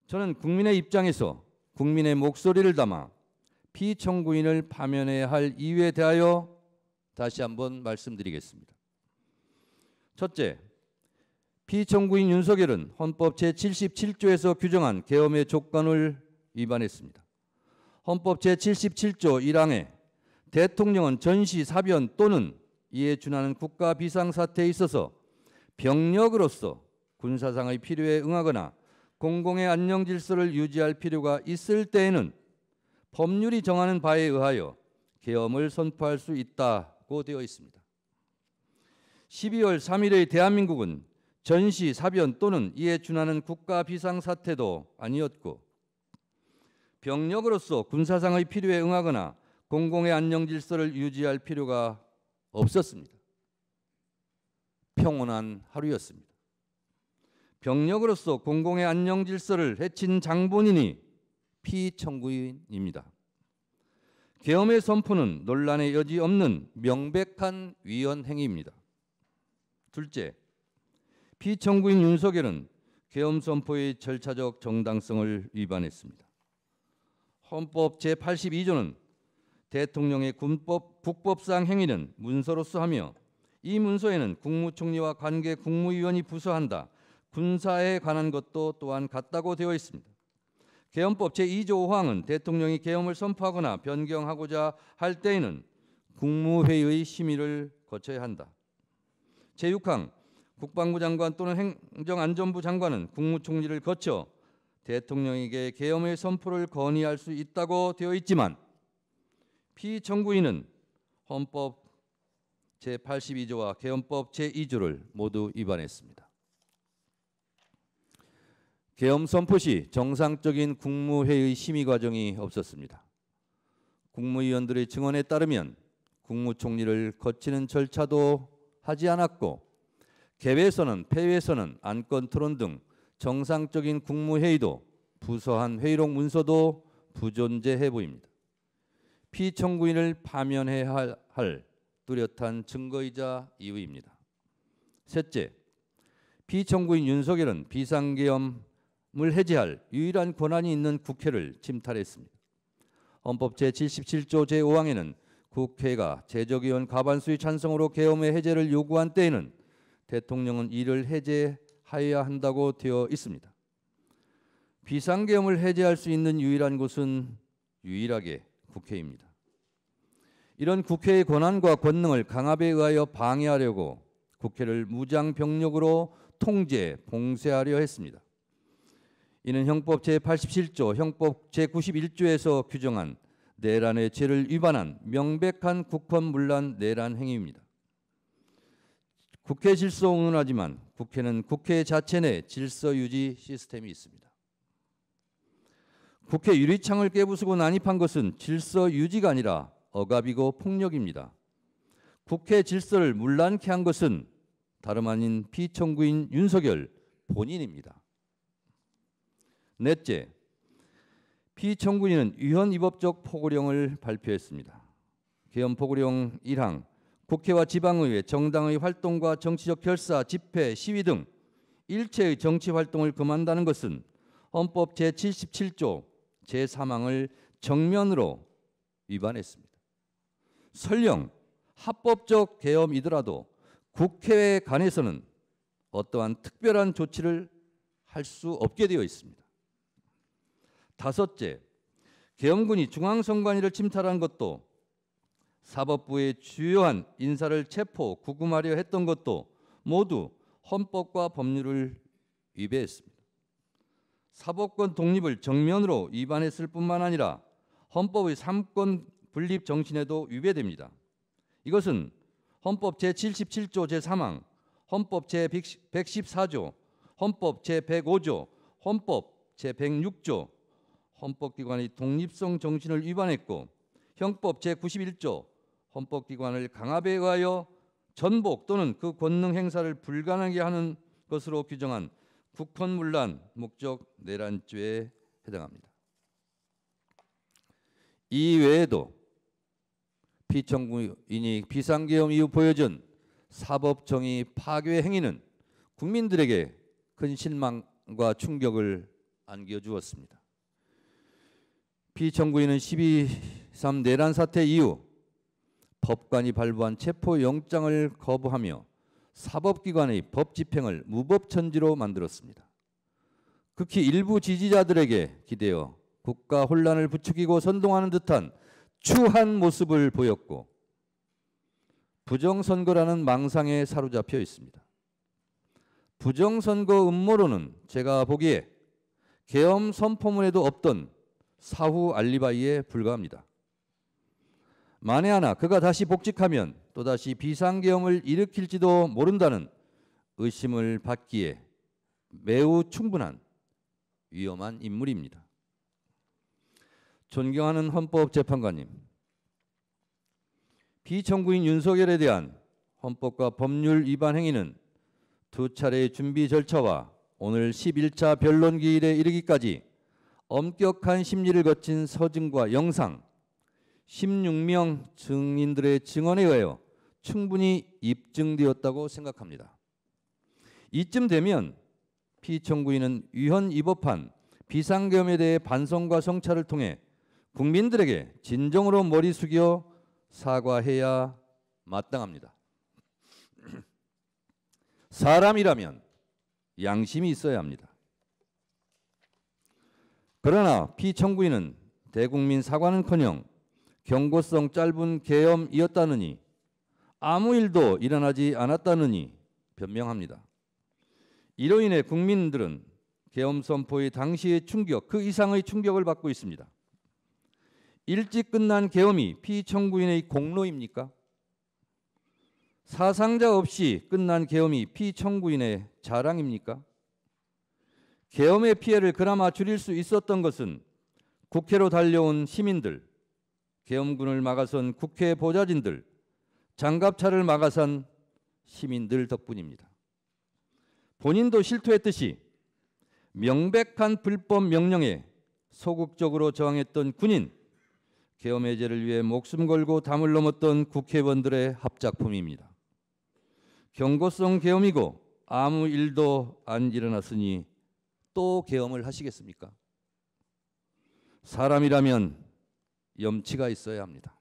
저는 국민의 입장에서 국민의 목소리를 담아 피청구인을 파면해야 할 이유에 대하여 다시 한번 말씀드리겠습니다. 첫째, 피청구인 윤석열은 헌법 제77조에서 규정한 계엄의 조건을 위반했습니다. 헌법 제77조 1항에 대통령은 전시, 사변 또는 이에 준하는 국가 비상사태에 있어서 병력으로서 군사상의 필요에 응하거나 공공의 안녕 질서를 유지할 필요가 있을 때에는 법률이 정하는 바에 의하여 계엄을 선포할 수 있다고 되어 있습니다. 12월 3일의 대한민국은 전시, 사변 또는 이에 준하는 국가 비상사태도 아니었고 병력으로서 군사상의 필요에 응하거나 공공의 안녕 질서를 유지할 필요가 없었습니다. 평온한 하루였습니다. 병력으로서 공공의 안녕 질서를 해친 장본인이 피청구인입니다. 계엄의 선포는 논란의 여지 없는 명백한 위헌 행위입니다. 둘째, 피청구인 윤석열은 계엄 선포의 절차적 정당성을 위반했습니다. 헌법 제82조는 대통령의 국법상 행위는 문서로서 하며 이 문서에는 국무총리와 관계 국무위원이 부서한다. 군사에 관한 것도 또한 같다고 되어 있습니다. 계엄법 제2조 5항은 대통령이 계엄을 선포하거나 변경하고자 할 때에는 국무회의의 심의를 거쳐야 한다. 제6항 국방부 장관 또는 행정안전부 장관은 국무총리를 거쳐 대통령에게 계엄의 선포를 건의할 수 있다고 되어 있지만 피청구인은 헌법 제82조와 계엄법 제2조를 모두 위반했습니다. 계엄 선포 시 정상적인 국무회의 심의 과정이 없었습니다. 국무위원들의 증언에 따르면 국무총리를 거치는 절차도 하지 않았고 개회에서는 폐회에서는 안건 토론 등 정상적인 국무회의도 부서한 회의록 문서도 부존재해 보입니다. 피청구인을 파면해야 할 뚜렷한 증거이자 이유입니다. 셋째, 피청구인 윤석열은 비상계엄을 해제할 유일한 권한이 있는 국회를 침탈했습니다. 헌법 제77조 제5항에는 국회가 제적의원 과반수의 찬성으로 계엄의 해제를 요구한 때에는 대통령은 이를 해제하여야 한다고 되어 있습니다. 비상계엄을 해제할 수 있는 유일한 곳은 유일하게 국회입니다. 이런 국회의 권한과 권능을 강압에 의하여 방해하려고 국회를 무장병력으로 통제, 봉쇄하려 했습니다. 이는 형법 제87조, 형법 제91조에서 규정한 내란의 죄를 위반한 명백한 국헌문란 내란 행위입니다. 국회 질서 운운하지만 국회는 국회 자체 내 질서 유지 시스템이 있습니다. 국회 유리창을 깨부수고 난입한 것은 질서 유지가 아니라 억압이고 폭력입니다. 국회 질서를 문란케 한 것은 다름 아닌 피청구인 윤석열 본인입니다. 넷째, 피청구인은 위헌위법적 포고령을 발표했습니다. 계엄 포고령 1항, 국회와 지방의회, 정당의 활동과 정치적 결사, 집회, 시위 등 일체의 정치 활동을 금한다는 것은 헌법 제77조 제3항을 정면으로 위반했습니다. 설령 합법적 계엄이더라도 국회에 관해서는 어떠한 특별한 조치를 할 수 없게 되어 있습니다. 다섯째, 계엄군이 중앙선관위를 침탈한 것도 사법부의 주요한 인사를 체포, 구금하려 했던 것도 모두 헌법과 법률을 위배했습니다. 사법권 독립을 정면으로 위반했을 뿐만 아니라 헌법의 삼권 분립 정신에도 위배됩니다. 이것은 헌법 제77조 제3항, 헌법 제114조, 헌법 제105조, 헌법 제106조, 헌법기관의 독립성 정신을 위반했고 형법 제91조, 헌법기관을 강압에 의하여 전복 또는 그 권능 행사를 불가능하게 하는 것으로 규정한 국헌문란 목적 내란죄에 해당합니다. 이 외에도 피청구인이 비상계엄 이후 보여준 사법정의 파괴 행위는 국민들에게 큰 실망과 충격을 안겨주었습니다. 피청구인은 12.3 내란 사태 이후 법관이 발부한 체포영장을 거부하며 사법기관의 법 집행을 무법천지로 만들었습니다. 극히 일부 지지자들에게 기대어 국가 혼란을 부추기고 선동하는 듯한 추한 모습을 보였고 부정선거라는 망상에 사로잡혀 있습니다. 부정선거 음모론은 제가 보기에 계엄 선포문에도 없던 사후 알리바이에 불과합니다. 만에 하나 그가 다시 복직하면 또다시 비상계엄을 일으킬지도 모른다는 의심을 받기에 매우 충분한 위험한 인물입니다. 존경하는 헌법재판관님, 피청구인 윤석열에 대한 헌법과 법률 위반 행위는 두 차례의 준비 절차와 오늘 11차 변론 기일에 이르기까지 엄격한 심리를 거친 서증과 영상, 16명 증인들의 증언에 의하여 충분히 입증되었다고 생각합니다. 이쯤 되면 피청구인은 위헌 위법한 비상계엄에 대해 반성과 성찰을 통해 국민들에게 진정으로 머리 숙여 사과해야 마땅합니다. 사람이라면 양심이 있어야 합니다. 그러나 피청구인은 대국민 사과는커녕 경고성 짧은 계엄이었다느니 아무 일도 일어나지 않았다느니 변명합니다. 이로 인해 국민들은 계엄 선포의 당시의 충격, 그 이상의 충격을 받고 있습니다. 일찍 끝난 계엄이 피청구인의 공로입니까? 사상자 없이 끝난 계엄이 피청구인의 자랑입니까? 계엄의 피해를 그나마 줄일 수 있었던 것은 국회로 달려온 시민들, 계엄군을 막아선 국회 보좌진들, 장갑차를 막아선 시민들 덕분입니다. 본인도 실토했듯이 명백한 불법 명령에 소극적으로 저항했던 군인, 계엄 해제를 위해 목숨 걸고 담을 넘었던 국회의원들의 합작품입니다. 경고성 계엄이고 아무 일도 안 일어났으니 또 계엄을 하시겠습니까? 사람이라면 염치가 있어야 합니다.